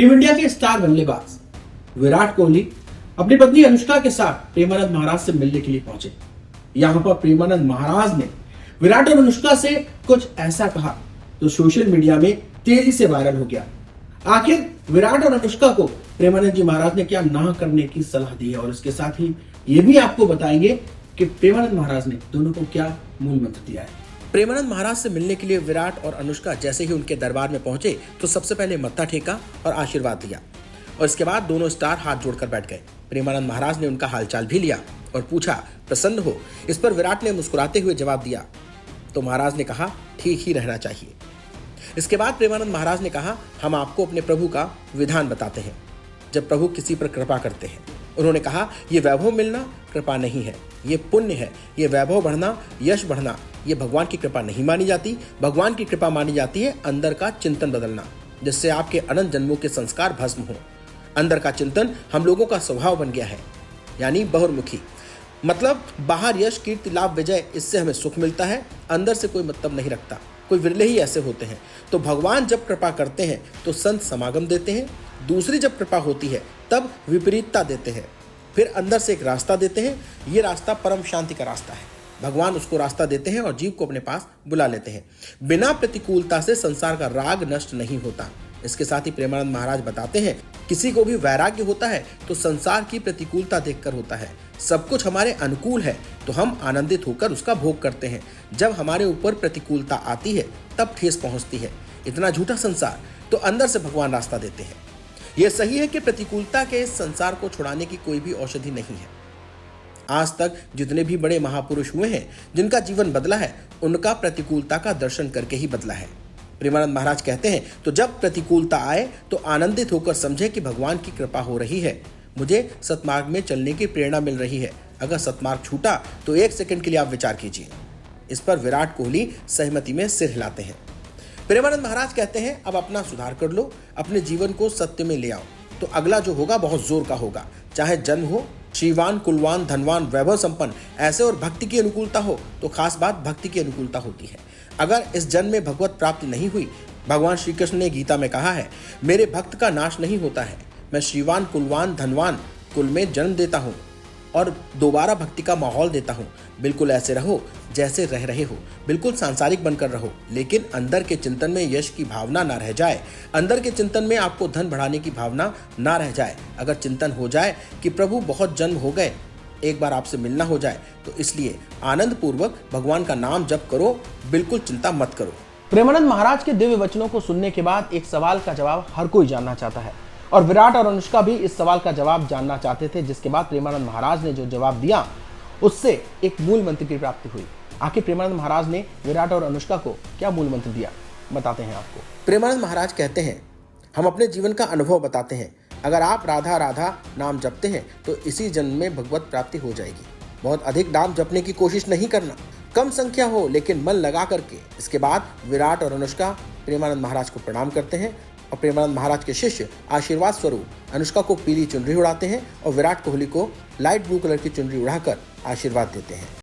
Team India के star बल्लेबाज विराट कोहली अपनी पत्नी अनुष्का के साथ प्रेमानंद महाराज से मिलने के लिए पहुंचे। यहां पर प्रेमानंद महाराज ने विराट और अनुष्का से कुछ ऐसा कहा जो सोशल मीडिया में तेजी से वायरल हो गया। आखिर विराट और अनुष्का को प्रेमानंद जी महाराज ने क्या ना करने की सलाह दी है, और इसके साथ ही ये भी आपको बताएंगे कि प्रेमानंद महाराज ने दोनों को क्या मूल मंत्र दिया है। प्रेमानंद महाराज से मिलने के लिए विराट और अनुष्का जैसे ही उनके दरबार में पहुंचे तो सबसे पहले मत्था टेका और आशीर्वाद लिया, और इसके बाद दोनों स्टार हाथ जोड़कर बैठ गए। प्रेमानंद महाराज ने उनका हालचाल भी लिया और पूछा, प्रसन्न हो? इस पर विराट ने मुस्कुराते हुए जवाब दिया तो महाराज ने कहा, ठीक ही रहना चाहिए। इसके बाद प्रेमानंद महाराज ने कहा, हम आपको अपने प्रभु का विधान बताते हैं जब प्रभु किसी पर कृपा करते हैं। उन्होंने कहा, ये वैभव मिलना कृपा नहीं है, ये पुण्य है। ये वैभव बढ़ना, यश बढ़ना, ये भगवान की कृपा नहीं मानी जाती। भगवान की कृपा मानी जाती है अंदर का चिंतन बदलना, जिससे आपके अनंत जन्मों के संस्कार भस्म हो। अंदर का चिंतन हम लोगों का स्वभाव बन गया है, यानी बहुर्मुखी। मतलब बाहर यश, कीर्ति, लाभ, विजय, इससे हमें सुख मिलता है, अंदर से कोई मतलब नहीं रखता। कोई विरले ही ऐसे होते हैं। तो भगवान जब कृपा करते हैं तो संत समागम देते हैं। दूसरी जब कृपा होती है तब विपरीतता देते हैं, फिर अंदर से एक रास्ता देते हैं। ये रास्ता परम शांति का रास्ता है। भगवान उसको रास्ता देते हैं और जीव को अपने पास बुला लेते हैं। बिना प्रतिकूलता से संसार का राग नष्ट नहीं होता। इसके साथ ही प्रेमानंद महाराज बताते हैं, किसी को भी वैराग्य होता है तो संसार की प्रतिकूलता देखकर होता है। सब कुछ हमारे अनुकूल है तो हम आनंदित होकर उसका भोग करते हैं। जब हमारे ऊपर प्रतिकूलता आती है तब ठेस पहुंचती है। इतना झूठा संसार, तो अंदर से भगवान रास्ता देते हैं। यह सही है कि प्रतिकूलता के इस संसार को छुड़ाने की कोई भी औषधि नहीं है। आज तक जितने भी बड़े महापुरुष हुए हैं जिनका जीवन बदला है, उनका प्रतिकूलता का दर्शन करके ही बदला है। प्रेमानंद महाराज कहते हैं, तो जब प्रतिकूलता आए तो आनंदित होकर समझे कि भगवान की कृपा हो रही है, मुझे सतमार्ग में चलने की प्रेरणा मिल रही है। अगर सतमार्ग छूटा तो एक सेकंड के लिए आप विचार कीजिए। इस पर विराट कोहली सहमति में सिर हिलाते हैं। प्रेमानंद महाराज कहते हैं, अब अपना सुधार कर लो, अपने जीवन को सत्य में ले आओ, तो अगला जो होगा बहुत जोर का होगा। चाहे जन्म हो श्रीवान, कुलवान, धनवान, वैभव संपन्न, ऐसे और भक्ति की अनुकूलता हो तो खास बात भक्ति की अनुकूलता होती है। अगर इस जन्म में भगवत प्राप्ति नहीं हुई, भगवान श्री कृष्ण ने गीता में कहा है, मेरे भक्त का नाश नहीं होता है। मैं श्रीवान, कुलवान, धनवान कुल में जन्म देता हूँ और दोबारा भक्ति का माहौल देता हूँ। बिल्कुल ऐसे रहो जैसे रह रहे हो, बिल्कुल सांसारिक बनकर रहो, लेकिन अंदर के चिंतन में यश की भावना ना रह जाए। अंदर के चिंतन में आपको धन बढ़ाने की भावना ना रह जाए। अगर चिंतन हो जाए कि प्रभु बहुत जन्म हो गए, एक बार आपसे मिलना हो जाए, तो इसलिए आनंद पूर्वक भगवान का नाम जप करो, बिल्कुल चिंता मत करो। प्रेमानंद महाराज के दिव्य वचनों को सुनने के बाद एक सवाल का जवाब हर कोई जानना चाहता है, और विराट और अनुष्का भी इस सवाल का जवाब जानना चाहते थे। जिसके बाद प्रेमानंद महाराज ने जो जवाब दिया उससे एक मूल मंत्र की प्राप्ति हुई। आखिर प्रेमानंद महाराज ने विराट और अनुष्का को क्या मूल मंत्र दिया, बताते हैं आपको। प्रेमानंद महाराज कहते हैं, हम अपने जीवन का अनुभव बताते हैं। अगर आप राधा राधा नाम जपते हैं तो इसी जन्म में भगवत प्राप्ति हो जाएगी। बहुत अधिक नाम जपने की कोशिश नहीं करना, कम संख्या हो लेकिन मन लगा करके। इसके बाद विराट और अनुष्का प्रेमानंद महाराज को प्रणाम करते हैं, और प्रेमानंद महाराज के शिष्य आशीर्वाद स्वरूप अनुष्का को पीली चुनरी उड़ाते हैं और विराट कोहली को लाइट ब्लू कलर की चुनरी उड़ाकर आशीर्वाद देते हैं।